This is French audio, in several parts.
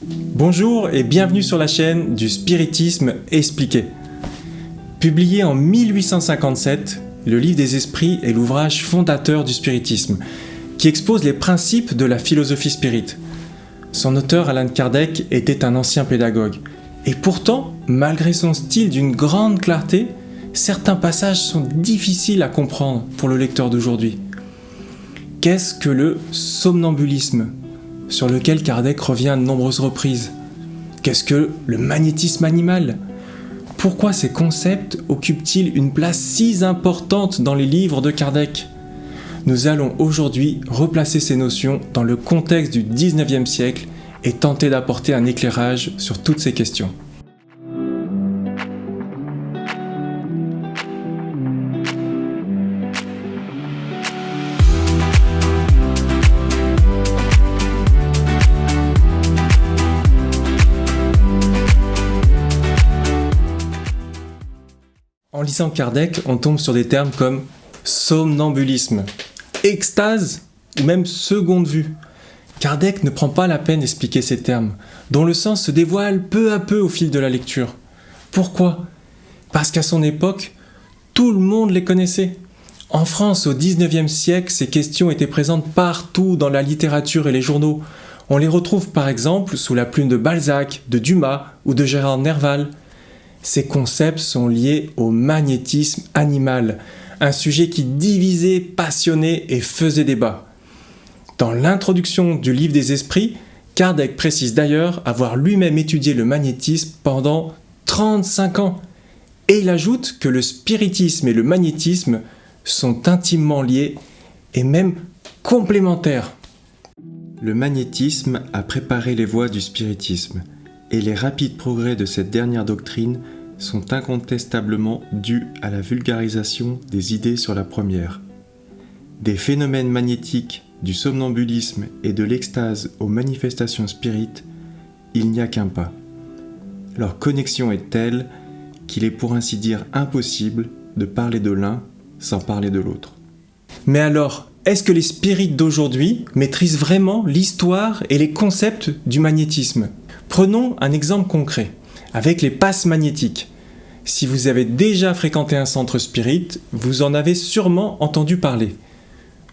Bonjour et bienvenue sur la chaîne du spiritisme expliqué. Publié en 1857, le Livre des Esprits est l'ouvrage fondateur du spiritisme, qui expose les principes de la philosophie spirit. Son auteur, Allan Kardec, était un ancien pédagogue. Et pourtant, malgré son style d'une grande clarté, certains passages sont difficiles à comprendre pour le lecteur d'aujourd'hui. Qu'est-ce que le somnambulisme, sur lequel Kardec revient à de nombreuses reprises? Qu'est-ce que le magnétisme animal? Pourquoi ces concepts occupent-ils une place si importante dans les livres de Kardec? Nous allons aujourd'hui replacer ces notions dans le contexte du 19e siècle et tenter d'apporter un éclairage sur toutes ces questions. En lisant Kardec, on tombe sur des termes comme somnambulisme, extase ou même seconde vue. Kardec ne prend pas la peine d'expliquer ces termes, dont le sens se dévoile peu à peu au fil de la lecture. Pourquoi ? Parce qu'à son époque, tout le monde les connaissait. En France, au 19e siècle, ces questions étaient présentes partout dans la littérature et les journaux. On les retrouve par exemple sous la plume de Balzac, de Dumas ou de Gérard Nerval. Ces concepts sont liés au magnétisme animal, un sujet qui divisait, passionnait et faisait débat. Dans l'introduction du Livre des Esprits, Kardec précise d'ailleurs avoir lui-même étudié le magnétisme pendant 35 ans. Et il ajoute que le spiritisme et le magnétisme sont intimement liés et même complémentaires. Le magnétisme a préparé les voies du spiritisme. Et les rapides progrès de cette dernière doctrine sont incontestablement dus à la vulgarisation des idées sur la première. Des phénomènes magnétiques, du somnambulisme et de l'extase aux manifestations spirites, il n'y a qu'un pas. Leur connexion est telle qu'il est pour ainsi dire impossible de parler de l'un sans parler de l'autre. Mais alors, est-ce que les spirites d'aujourd'hui maîtrisent vraiment l'histoire et les concepts du magnétisme ? Prenons un exemple concret, avec les passes magnétiques. Si vous avez déjà fréquenté un centre spirit, vous en avez sûrement entendu parler.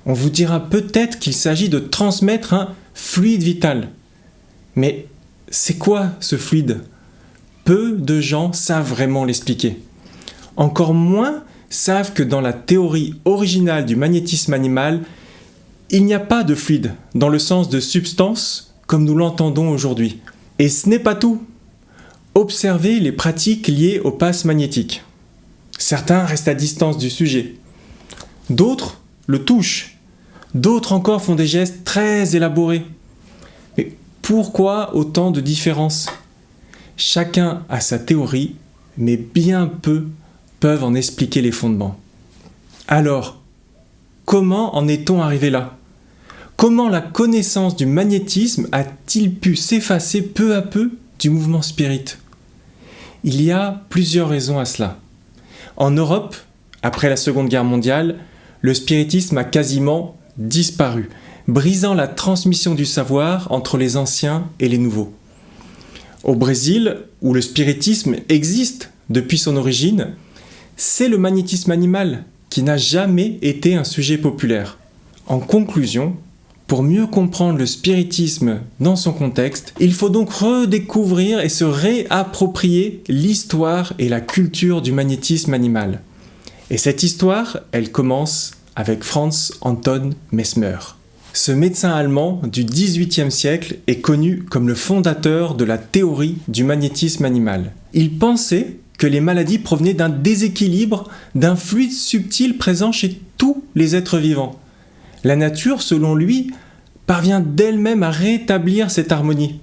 On vous dira peut-être qu'il s'agit de transmettre un fluide vital. Mais c'est quoi ce fluide ? Peu de gens savent vraiment l'expliquer. Encore moins savent que dans la théorie originale du magnétisme animal, il n'y a pas de fluide dans le sens de substance comme nous l'entendons aujourd'hui. Et ce n'est pas tout. Observez les pratiques liées aux passes magnétiques. Certains restent à distance du sujet. D'autres le touchent. D'autres encore font des gestes très élaborés. Mais pourquoi autant de différences ? Chacun a sa théorie, mais bien peu peuvent en expliquer les fondements. Alors, comment en est-on arrivé là ? Comment la connaissance du magnétisme a-t-il pu s'effacer peu à peu du mouvement spirit ? Il y a plusieurs raisons à cela. En Europe, après la Seconde Guerre mondiale, le spiritisme a quasiment disparu, brisant la transmission du savoir entre les anciens et les nouveaux. Au Brésil, où le spiritisme existe depuis son origine, c'est le magnétisme animal qui n'a jamais été un sujet populaire. En conclusion, pour mieux comprendre le spiritisme dans son contexte, il faut donc redécouvrir et se réapproprier l'histoire et la culture du magnétisme animal. Et cette histoire, elle commence avec Franz Anton Mesmer. Ce médecin allemand du XVIIIe siècle est connu comme le fondateur de la théorie du magnétisme animal. Il pensait que les maladies provenaient d'un déséquilibre d'un fluide subtil présent chez tous les êtres vivants. La nature, selon lui, parvient d'elle-même à rétablir cette harmonie.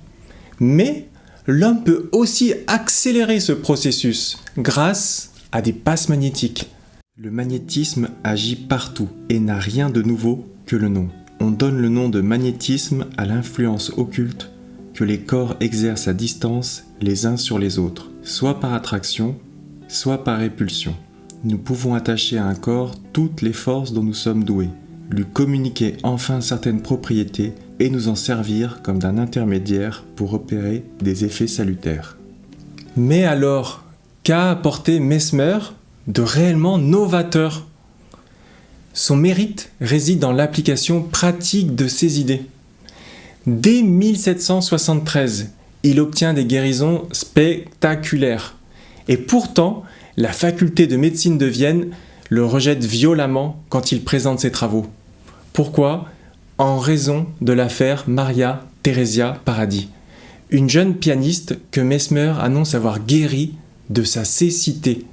Mais l'homme peut aussi accélérer ce processus grâce à des passes magnétiques. Le magnétisme agit partout et n'a rien de nouveau que le nom. On donne le nom de magnétisme à l'influence occulte que les corps exercent à distance les uns sur les autres, soit par attraction, soit par répulsion. Nous pouvons attacher à un corps toutes les forces dont nous sommes doués, lui communiquer enfin certaines propriétés et nous en servir comme d'un intermédiaire pour opérer des effets salutaires. Mais alors, qu'a apporté Mesmer de réellement novateur ? Son mérite réside dans l'application pratique de ses idées. Dès 1773, il obtient des guérisons spectaculaires. Et pourtant, la faculté de médecine de Vienne le rejette violemment quand il présente ses travaux. Pourquoi ? En raison de l'affaire Maria Theresia Paradis, une jeune pianiste que Mesmer annonce avoir guéri de sa cécité,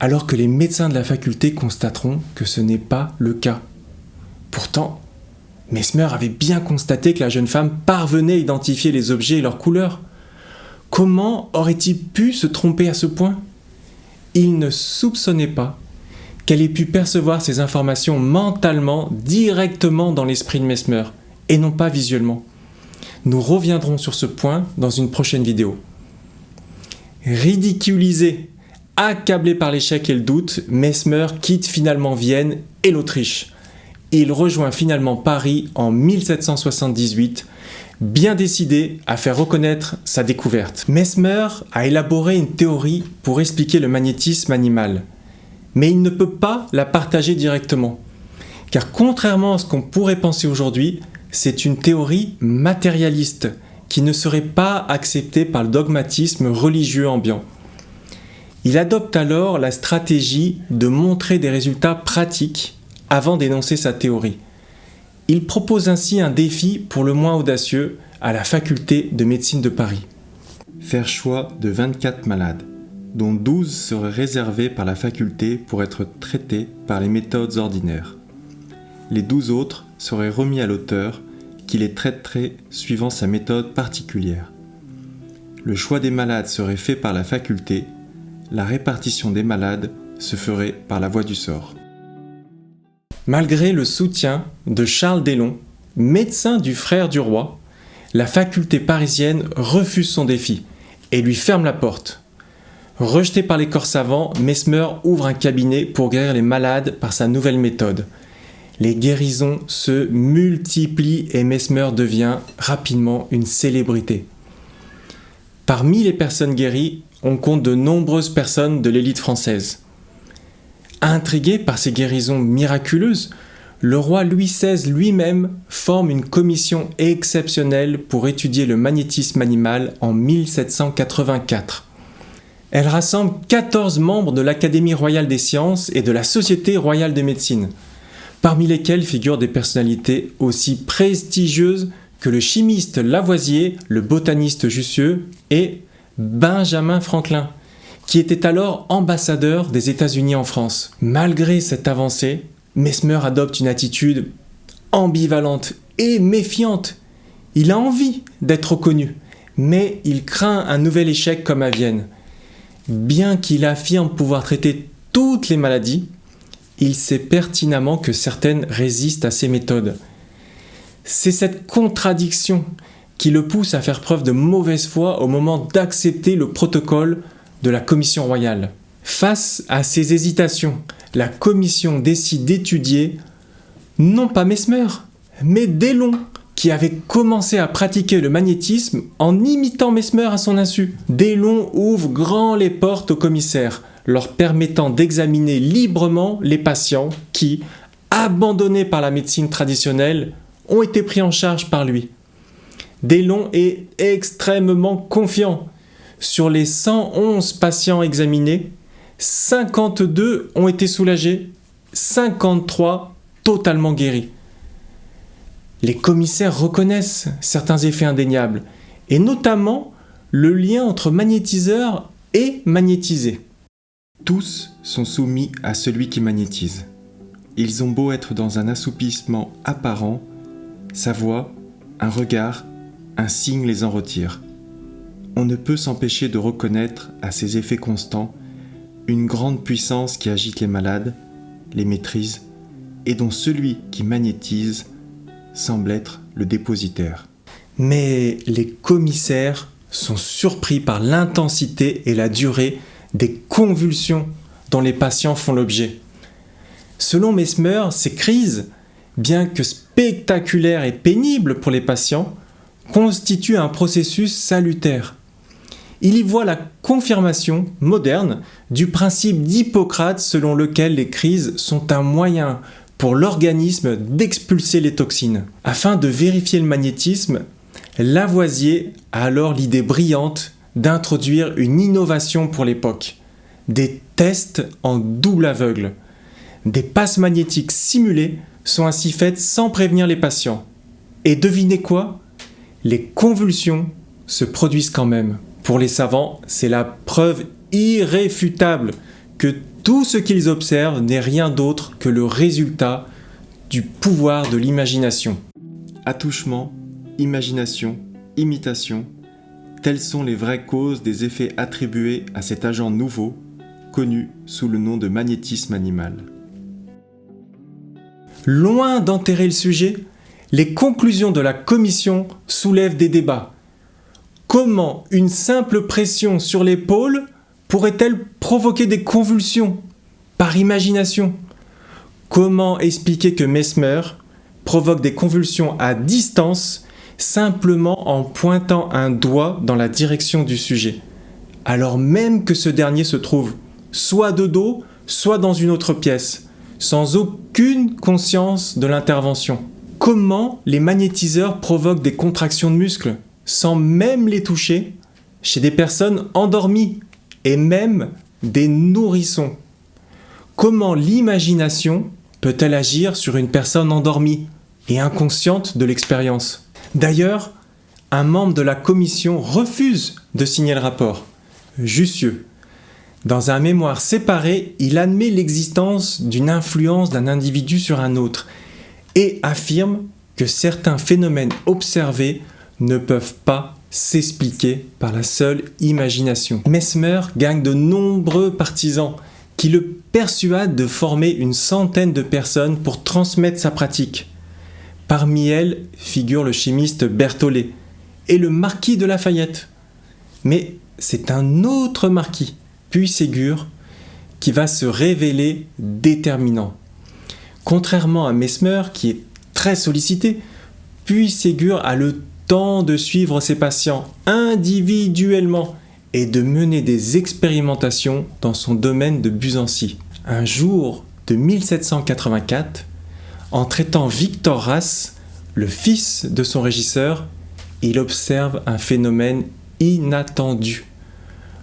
alors que les médecins de la faculté constateront que ce n'est pas le cas. Pourtant, Mesmer avait bien constaté que la jeune femme parvenait à identifier les objets et leurs couleurs. Comment aurait-il pu se tromper à ce point ? Il ne soupçonnait pas qu'elle ait pu percevoir ces informations mentalement, directement dans l'esprit de Mesmer, et non pas visuellement. Nous reviendrons sur ce point dans une prochaine vidéo. Ridiculisé, accablé par l'échec et le doute, Mesmer quitte finalement Vienne et l'Autriche. Il rejoint finalement Paris en 1778, bien décidé à faire reconnaître sa découverte. Mesmer a élaboré une théorie pour expliquer le magnétisme animal, mais il ne peut pas la partager directement, car contrairement à ce qu'on pourrait penser aujourd'hui, c'est une théorie matérialiste qui ne serait pas acceptée par le dogmatisme religieux ambiant. Il adopte alors la stratégie de montrer des résultats pratiques avant d'énoncer sa théorie. Il propose ainsi un défi pour le moins audacieux à la faculté de médecine de Paris. Faire choix de 24 malades, dont 12 seraient réservés par la faculté pour être traités par les méthodes ordinaires. Les 12 autres seraient remis à l'auteur qui les traiterait suivant sa méthode particulière. Le choix des malades serait fait par la faculté, la répartition des malades se ferait par la voie du sort. Malgré le soutien de Charles Dellon, médecin du frère du roi, la faculté parisienne refuse son défi et lui ferme la porte. Rejeté par les corps savants, Mesmer ouvre un cabinet pour guérir les malades par sa nouvelle méthode. Les guérisons se multiplient et Mesmer devient rapidement une célébrité. Parmi les personnes guéries, on compte de nombreuses personnes de l'élite française. Intrigué par ces guérisons miraculeuses, le roi Louis XVI lui-même forme une commission exceptionnelle pour étudier le magnétisme animal en 1784. Elle rassemble 14 membres de l'Académie royale des sciences et de la Société royale de médecine, parmi lesquels figurent des personnalités aussi prestigieuses que le chimiste Lavoisier, le botaniste Jussieu et Benjamin Franklin, qui était alors ambassadeur des États-Unis en France. Malgré cette avancée, Mesmer adopte une attitude ambivalente et méfiante. Il a envie d'être reconnu, mais il craint un nouvel échec comme à Vienne. Bien qu'il affirme pouvoir traiter toutes les maladies, il sait pertinemment que certaines résistent à ses méthodes. C'est cette contradiction qui le pousse à faire preuve de mauvaise foi au moment d'accepter le protocole de la commission royale. Face à ces hésitations, la commission décide d'étudier non pas Mesmer, mais Dellon, qui avait commencé à pratiquer le magnétisme en imitant Mesmer à son insu. Dellon ouvre grand les portes aux commissaires, leur permettant d'examiner librement les patients qui, abandonnés par la médecine traditionnelle, ont été pris en charge par lui. Dellon est extrêmement confiant. Sur les 111 patients examinés, 52 ont été soulagés, 53 totalement guéris. Les commissaires reconnaissent certains effets indéniables, et notamment le lien entre magnétiseur et magnétisé. Tous sont soumis à celui qui magnétise. Ils ont beau être dans un assoupissement apparent, sa voix, un regard, un signe les en retire. On ne peut s'empêcher de reconnaître à ces effets constants une grande puissance qui agite les malades, les maîtrise, et dont celui qui magnétise semble être le dépositaire. Mais les commissaires sont surpris par l'intensité et la durée des convulsions dont les patients font l'objet. Selon Mesmer, ces crises bien que spectaculaire et pénible pour les patients, constitue un processus salutaire. Il y voit la confirmation moderne du principe d'Hippocrate selon lequel les crises sont un moyen pour l'organisme d'expulser les toxines. Afin de vérifier le magnétisme, Lavoisier a alors l'idée brillante d'introduire une innovation pour l'époque, des tests en double aveugle. Des passes magnétiques simulées sont ainsi faites sans prévenir les patients. Et devinez quoi ? Les convulsions se produisent quand même. Pour les savants, c'est la preuve irréfutable que tout ce qu'ils observent n'est rien d'autre que le résultat du pouvoir de l'imagination. Attouchement, imagination, imitation, telles sont les vraies causes des effets attribués à cet agent nouveau, connu sous le nom de magnétisme animal. Loin d'enterrer le sujet, les conclusions de la commission soulèvent des débats. Comment une simple pression sur l'épaule pourrait-elle provoquer des convulsions par imagination ? Comment expliquer que Mesmer provoque des convulsions à distance simplement en pointant un doigt dans la direction du sujet, alors même que ce dernier se trouve soit de dos, soit dans une autre pièce, sans aucune conscience de l'intervention ? Comment les magnétiseurs provoquent des contractions de muscles sans même les toucher chez des personnes endormies et même des nourrissons? Comment l'imagination peut-elle agir sur une personne endormie et inconsciente de l'expérience ? D'ailleurs, un membre de la commission refuse de signer le rapport. Jussieu. Dans un mémoire séparé, il admet l'existence d'une influence d'un individu sur un autre et affirme que certains phénomènes observés ne peuvent pas s'expliquer par la seule imagination. Mesmer gagne de nombreux partisans qui le persuadent de former une centaine de personnes pour transmettre sa pratique. Parmi elles figure le chimiste Berthollet et le marquis de Lafayette. Mais c'est un autre marquis, Puységur, qui va se révéler déterminant. Contrairement à Mesmer, qui est très sollicité, Puységur a le temps de suivre ses patients individuellement et de mener des expérimentations dans son domaine de Buzancy. Un jour de 1784, en traitant Victor Rass, le fils de son régisseur, il observe un phénomène inattendu.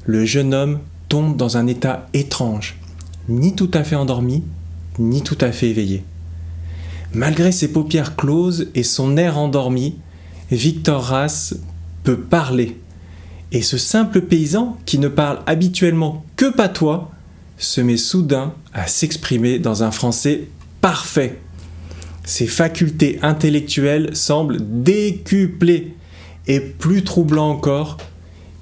Le jeune homme tombe dans un état étrange, ni tout à fait endormi, ni tout à fait éveillé. Malgré ses paupières closes et son air endormi, Victor Rass peut parler. Et ce simple paysan, qui ne parle habituellement que patois, se met soudain à s'exprimer dans un français parfait. Ses facultés intellectuelles semblent décuplées. Et plus troublant encore,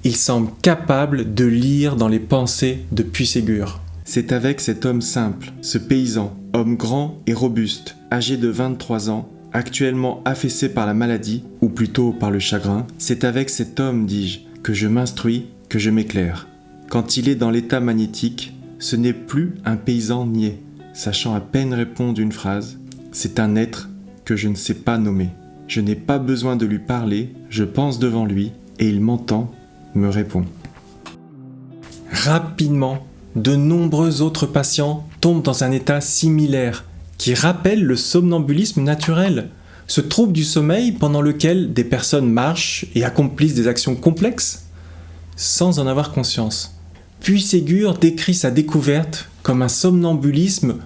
il semble capable de lire dans les pensées de Puységur. C'est avec cet homme simple, ce paysan, homme grand et robuste, âgé de 23 ans, actuellement affaissé par la maladie, ou plutôt par le chagrin, c'est avec cet homme, dis-je, que je m'instruis, que je m'éclaire. Quand il est dans l'état magnétique, ce n'est plus un paysan niais, sachant à peine répondre une phrase, c'est un être que je ne sais pas nommer. Je n'ai pas besoin de lui parler, je pense devant lui, et il m'entend, me répond. Rapidement, de nombreux autres patients tombent dans un état similaire, qui rappelle le somnambulisme naturel, ce trouble du sommeil pendant lequel des personnes marchent et accomplissent des actions complexes sans en avoir conscience. Puységur décrit sa découverte comme un somnambulisme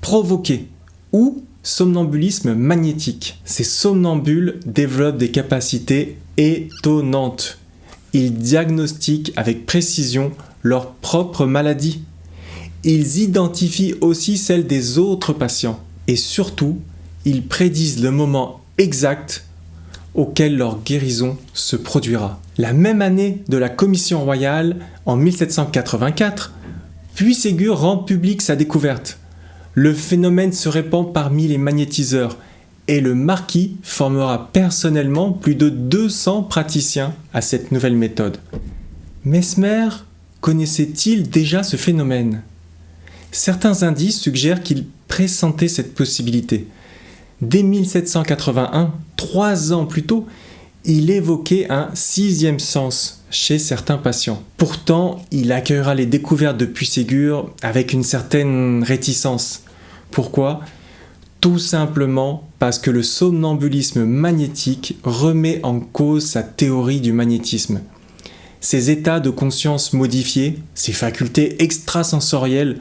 provoqué ou somnambulisme magnétique. Ces somnambules développent des capacités étonnantes. Ils diagnostiquent avec précision leur propre maladie. Ils identifient aussi celle des autres patients. Et surtout, ils prédisent le moment exact auquel leur guérison se produira. La même année de la Commission royale, en 1784, Puységur rend publique sa découverte. Le phénomène se répand parmi les magnétiseurs et le marquis formera personnellement plus de 200 praticiens à cette nouvelle méthode. Mesmer connaissait-il déjà ce phénomène ? Certains indices suggèrent qu'il pressentait cette possibilité. Dès 1781, 3 ans plus tôt, il évoquait un 6e sens chez certains patients. Pourtant, il accueillera les découvertes de Puységur avec une certaine réticence. Pourquoi ? Tout simplement parce que le somnambulisme magnétique remet en cause sa théorie du magnétisme. Ses états de conscience modifiés, ses facultés extrasensorielles,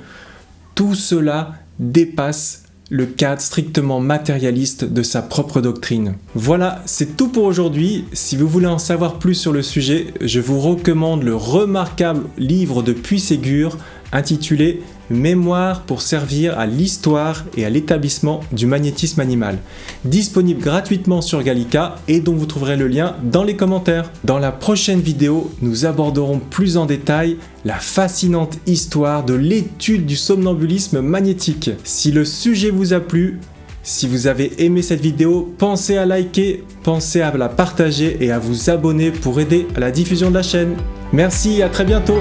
tout cela dépasse le cadre strictement matérialiste de sa propre doctrine. Voilà, c'est tout pour aujourd'hui. Si vous voulez en savoir plus sur le sujet, je vous recommande le remarquable livre de Puységur intitulé « Mémoire pour servir à l'histoire et à l'établissement du magnétisme animal », disponible gratuitement sur Gallica et dont vous trouverez le lien dans les commentaires. Dans la prochaine vidéo, nous aborderons plus en détail la fascinante histoire de l'étude du somnambulisme magnétique. Si le sujet vous a plu, si vous avez aimé cette vidéo, pensez à liker, pensez à la partager et à vous abonner pour aider à la diffusion de la chaîne. Merci et à très bientôt.